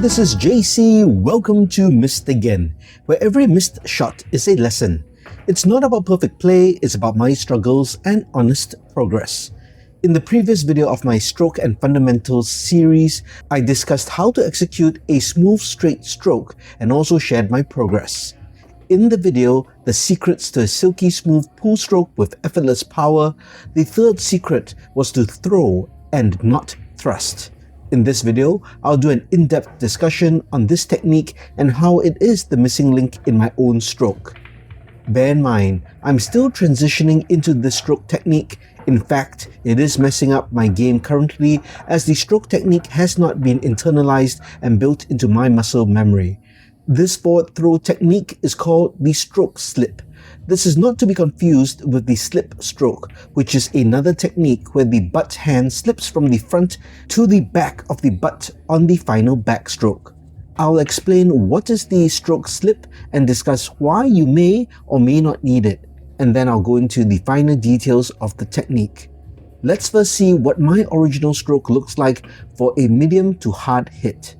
this is JC. Welcome to Missed Again, where every missed shot is a lesson. It's not about perfect play, it's about my struggles and honest progress. In the previous video of my Stroke and Fundamentals series, I discussed how to execute a smooth straight stroke and also shared my progress. In the video, the secrets to a silky smooth pool stroke with effortless power, the third secret was to throw and not thrust. In this video, I'll do an in-depth discussion on this technique and how it is the missing link in my own stroke. Bear in mind, I'm still transitioning into this stroke technique. In fact, it is messing up my game currently as the stroke technique has not been internalized and built into my muscle memory. This forward throw technique is called the stroke slip. This is not to be confused with the slip stroke, which is another technique where the butt hand slips from the front to the back of the butt on the final backstroke. I'll explain what is the stroke slip and discuss why you may or may not need it, and then I'll go into the finer details of the technique. Let's first see what my original stroke looks like for a medium to hard hit.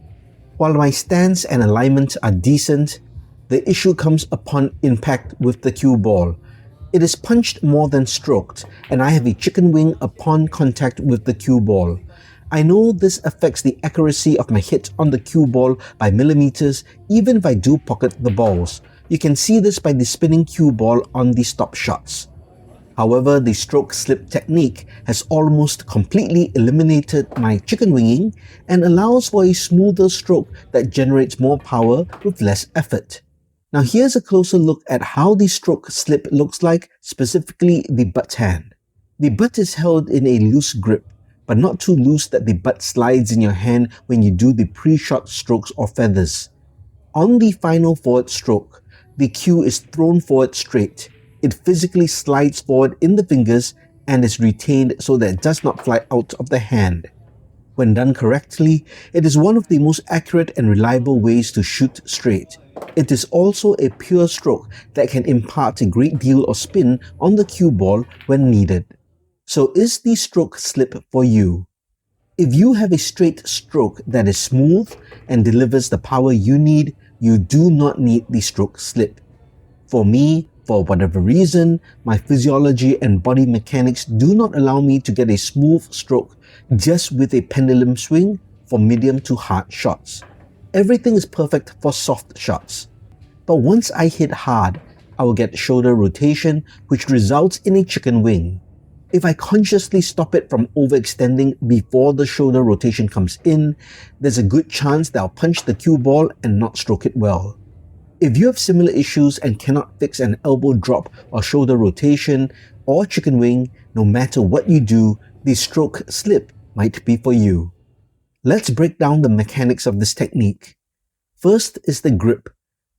While my stance and alignment are decent, the issue comes upon impact with the cue ball. It is punched more than stroked, and I have a chicken wing upon contact with the cue ball. I know this affects the accuracy of my hit on the cue ball by millimeters even if I do pocket the balls. You can see this by the spinning cue ball on the stop shots. However, the stroke slip technique has almost completely eliminated my chicken winging and allows for a smoother stroke that generates more power with less effort. Now here's a closer look at how the stroke slip looks like, specifically the butt hand. The butt is held in a loose grip, but not too loose that the butt slides in your hand when you do the pre-shot strokes or feathers. On the final forward stroke, the cue is thrown forward straight. It physically slides forward in the fingers and is retained so that it does not fly out of the hand. When done correctly, it is one of the most accurate and reliable ways to shoot straight. It is also a pure stroke that can impart a great deal of spin on the cue ball when needed. So is the stroke slip for you? If you have a straight stroke that is smooth and delivers the power you need, you do not need the stroke slip. For me, for whatever reason, my physiology and body mechanics do not allow me to get a smooth stroke just with a pendulum swing for medium to hard shots. Everything is perfect for soft shots. But once I hit hard, I will get shoulder rotation, which results in a chicken wing. If I consciously stop it from overextending before the shoulder rotation comes in, there's a good chance that I'll punch the cue ball and not stroke it well. If you have similar issues and cannot fix an elbow drop or shoulder rotation or chicken wing, no matter what you do, the stroke slip might be for you. Let's break down the mechanics of this technique. First is the grip.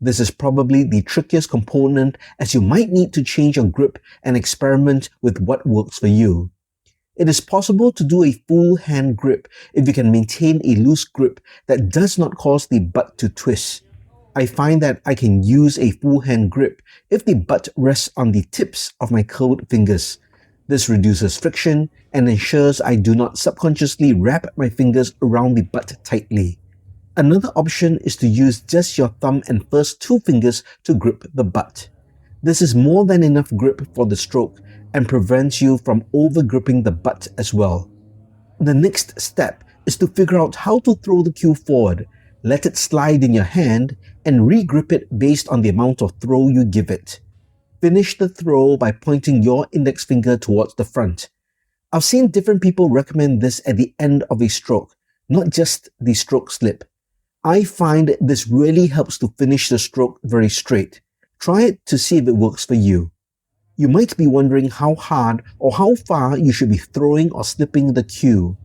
This is probably the trickiest component as you might need to change your grip and experiment with what works for you. It is possible to do a full hand grip if you can maintain a loose grip that does not cause the butt to twist. I find that I can use a full hand grip if the butt rests on the tips of my curled fingers. This reduces friction and ensures I do not subconsciously wrap my fingers around the butt tightly. Another option is to use just your thumb and first two fingers to grip the butt. This is more than enough grip for the stroke and prevents you from over gripping the butt as well. The next step is to figure out how to throw the cue forward. Let it slide in your hand and re-grip it based on the amount of throw you give it. Finish the throw by pointing your index finger towards the front. I've seen different people recommend this at the end of a stroke, not just the stroke slip. I find this really helps to finish the stroke very straight. Try it to see if it works for you. You might be wondering how hard or how far you should be throwing or slipping the cue.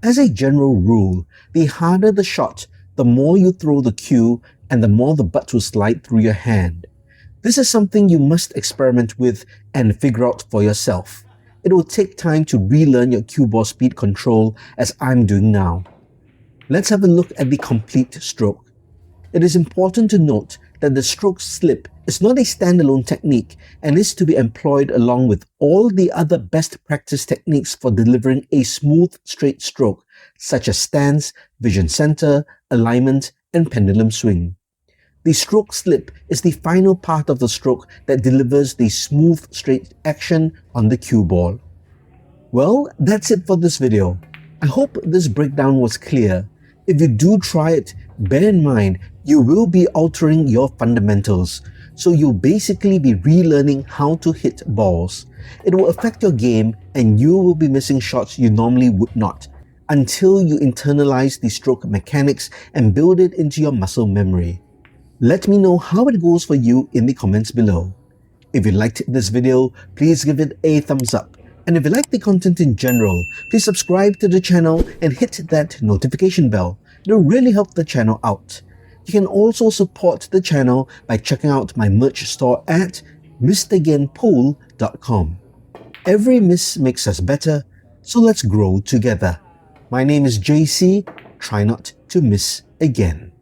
As a general rule, the harder the shot, the more you throw the cue and the more the butt will slide through your hand. This is something you must experiment with and figure out for yourself. It will take time to relearn your cue ball speed control as I'm doing now. Let's have a look at the complete stroke. It is important to note that the stroke slip is not a standalone technique and is to be employed along with all the other best practice techniques for delivering a smooth straight stroke, such as stance, vision center, alignment, and pendulum swing. The stroke slip is the final part of the stroke that delivers the smooth, straight action on the cue ball. Well, that's it for this video. I hope this breakdown was clear. If you do try it, bear in mind you will be altering your fundamentals. So you'll basically be relearning how to hit balls. It will affect your game and you will be missing shots you normally would not, until you internalize the stroke mechanics and build it into your muscle memory. Let me know how it goes for you in the comments below. If you liked this video, please give it a thumbs up. And if you like the content in general, please subscribe to the channel and hit that notification bell. It will really help the channel out. You can also support the channel by checking out my merch store at mistagainpool.com. Every miss makes us better, so let's grow together. My name is JC. Try not to miss again.